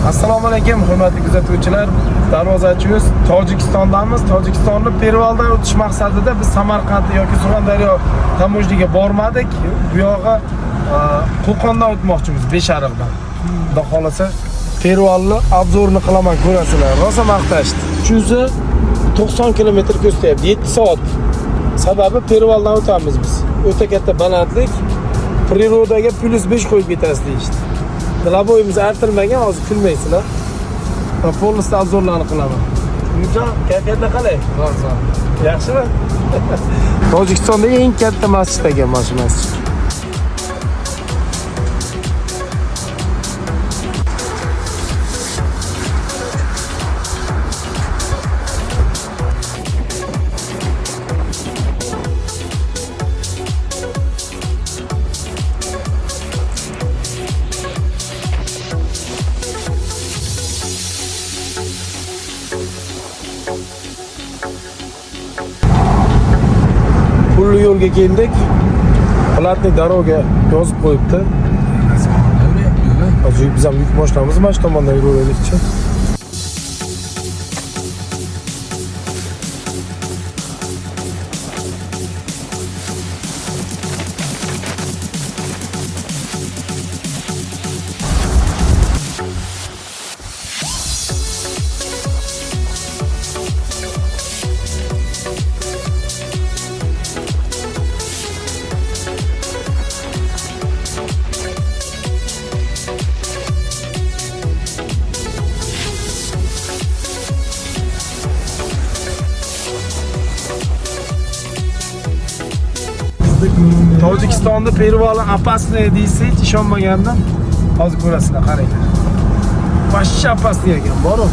Assalomu alaykum, hurmatli kuzatuvchilar. Darvozachimiz Tojikistondamiz. Tojikistonni Pervoldan o'tish maqsadida biz Samarqand yoki Surxondaryo tamojniga bormadik. Bu yog'i Qo'qondan o'tmoqchimiz, Beshariqdan. Xudo xolasa Pervolni obzorini qilaman, ko'rasizlar. Rosa maqtashdi. Uchunchi 90 km ko'rsatayapti, 7 soat. Sababi Pervoldan o'tamiz biz. O'ta katta balandlik. Prirodaga +5 qo'yib ketasiz deyishdi. Laboyimiz artilmagan, hozir kulmaysizlar. Polnisda obzorlarni qilaman. Nurjon, kayfiyatlar qalay? Rosa. Yaxshimi? Tojikistonda eng katta masjid ekan mana shu masjid. Pulli yo'lga keldik. Platniy daraga yozib qo'yibdi. Hozir biz ham yuk boshlaymiz, mana shu tomondan yuraveraylikchi. Tojikistonda Pervolni opasniy deysiz, ishonmagandim. Hozir ko'rasizlar, qaranglar. Vashcha opasniy ekan, bor-ku.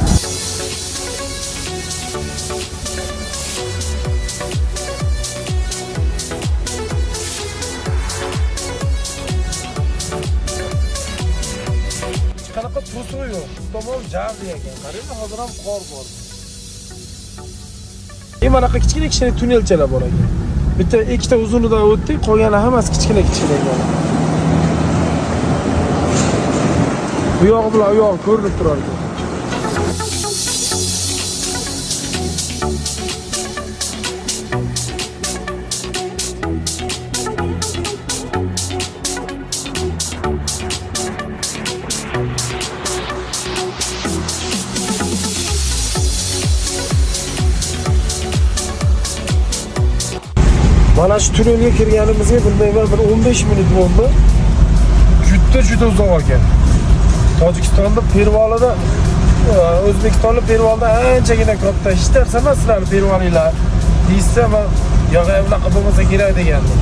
Qanaqa to'siq yo'q. Tomon jarli ekan. Qaranglar, hozir ham qor bor. Manaqa kichkina tunnelchalar bor ekan. Bitta ikkita uzunidan o'tdik, qolgani hammasi kichkina ekan. Bu yo'q bilan u yo'q ko'rinib turar ekan. Mana shu tunnelga kirganimizga bilmayman, bir 15 minut bo'ldi. Juda uzoq ekan. Tojikistonda Pervolda, O'zbekistonda Pervolda anchagina katta. Hech narsa emas sizlarning Pervolinglar. Deysa, men yog'i bunaqa bo'lmasa kerak degandim.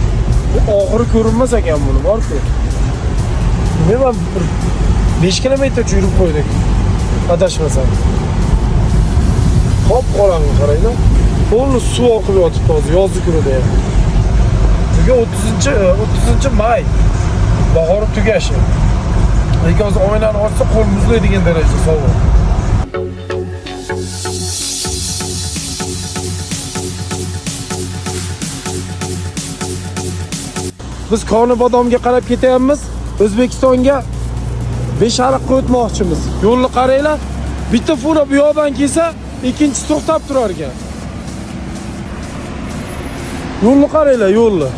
Bu oxiri ko'rinmas ekan buni, bor-ku. Men 5 kilometr yurib qo'ydik. Adashmasam. Hop qo'rang qaranglar. Polni suv oqib yotibdi hozir, yozgi kunida ham. Bugun 30-may. Bahor tugashi. Lekin hozir oynani ochsa qo'l muzlaydigan darajada sovuq. Biz Koni-Bodomga qarab ketyapmiz. O'zbekistonga Beshariqqa o'tmoqchimiz. Yo'lni qaranglar. Bitta fura bu yoqdan kelsa, ikkinchisi to'xtab turar ekan. Yo'lni qaranglar, yo'lni.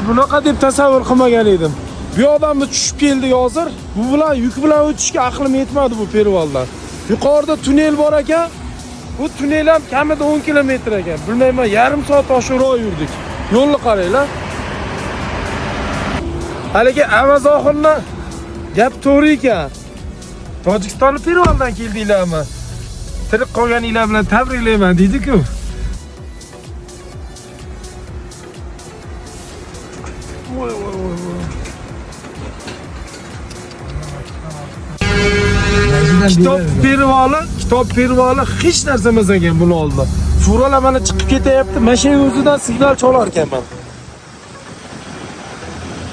Bunaqa deb tasavvur qilmagan edim. Bu yoqdan biz tushib keldik hozir. Bu bilan yuk bilan o'tishga aqlim yetmadi bu Pervoldan. Yuqorida tunnel bor ekan. Bu tunnel ham kamida 10 kilometr ekan. Bilmayman, yarim soat oshiqroq yurdik. Yo'lni qaranglar. Haligi avaz oxirni gap to'g'ri ekan. Tojikistonning Pervoldan keldinglarmi? Tirik qolganinglar bilan tabriklayman deydi-ku. Kitob Pervolni hech narsa emas ekan buni oldi. Furalar mana chiqib ketyapti, mashina o'zidan signal cholar ekanman.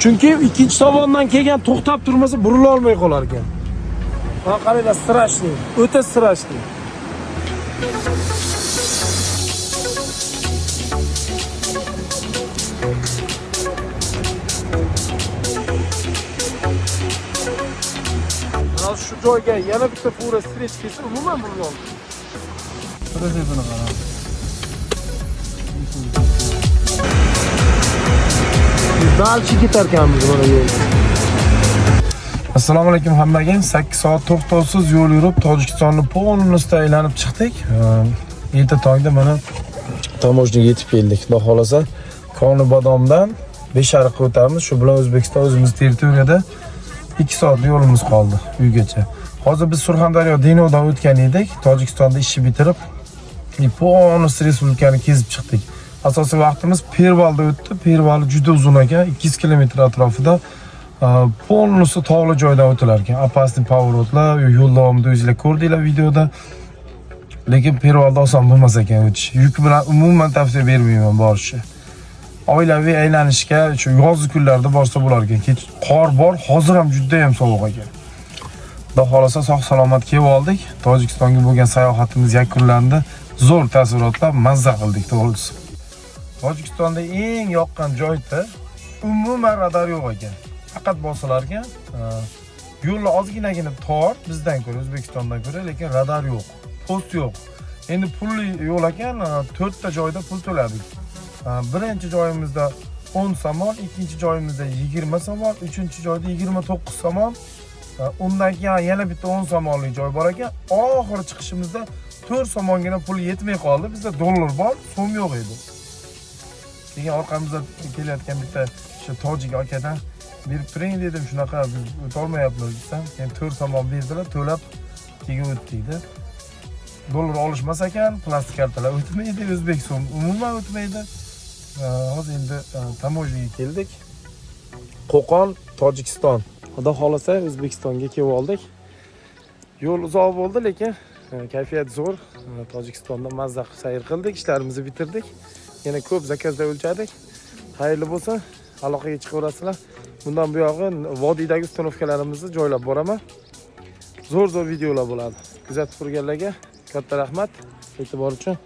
Chunki ikkinchi tomondan kelgan to'xtab turmasa burila olmay qolar ekan. Mana qaranglar, strashniy, o'ta strashniy. shu joyga yana bitta fura streç kelsa, umuman bo'lgan. Prezidentini qarang. Dalchi ketar ekanmiz mana yo'l. Assalomu alaykum hammaga. 8 soat to'xtovsiz yo'l yurib, Tojikistonni polностью aylanib chiqdik. Erta tongda mana Tamojniga yetib keldik. Xudo xolasa, Koni-Bodomdan Beshariqqa o'tamiz. Shu bilan O'zbekiston o'zimiz territoriyada 2 soat yo'limiz qoldi uygacha. Hozir biz Surxondaryo Denovdan o'tgan edik. Tojikistonda ishni bitirib, polностью respublikani kezib chiqdik. Asosiy vaqtimiz Pervalda o'tdi. Perval juda uzun ekan, 200 kilometr atrofida polностью tog'li joydan o'tilar ekan. Opasniy поворотlar, yo'l davomida o'zingizlar ko'rdinglar videoda. Lekin Pervalda oson bo'lmas ekan o'tish. Yuk bilan umuman tavsiya bermayman borishni. Oilaviy aylanishga shu yoz kunlarida borsa bo'lar ekan. Kech qor bor, hozir ham juda ham sovuq ekan. Xudo xolasa sog' salomat kelib oldik. Tojikistonga bo'lgan sayohatimiz yakunlandi. Zo'r taassurotlar mazza qildik to'g'risi. Tojikistonda eng yoqqan joyda umuman radar yo'q ekan. Faqat bosilar ekan. Yo'llar ozginagina tor bizdan ko'ra, O'zbekistondan ko'ra, lekin radar yo'q. Post yo'q. Endi pulli yo'l ekan, 4 ta joyda pul to'ladik. Birinchi joyimizda 10 somon, ikkinchi joyimizda 20 somon, uchinchi joyda 29 somon. Undan keyin yana bitta 10 somonlik joy bor ekan. Oxiri chiqishimizda 4 somongina pul yetmay qoldi. Bizda dollar bor, so'm yo'q edi. Keyin orqamizda kelayotgan bitta shu tojik akadan berib turing dedim, shunaqa biz o'tolmayapmiz desam, keyin 4 somon berdilar, to'lab keyin o'tdik-da. Dollar olishmas ekan, plastik kartalar o'tmaydi, o'zbek so'm umuman o'tmaydi. Hozir endi Tamojniga keldik. Qo'qon, Tojikiston. Xudo xolasa O'zbekistonga kelib oldik. Yo'l uzoq bo'ldi, lekin kayfiyat zo'r. Tojikistonda mazza qilib sayr qildik, ishlarimizni bitirdik. Yana ko'p zakazlar o'lchadik. Xayrli bo'lsin, aloqaga chiqaverasizlar. Bundan buyog'i vodiydagi ustanovkalarimizni joylab boraman. Zo'r videolar bo'ladi. Kuzatib turganlarga katta rahmat, e'tibor uchun.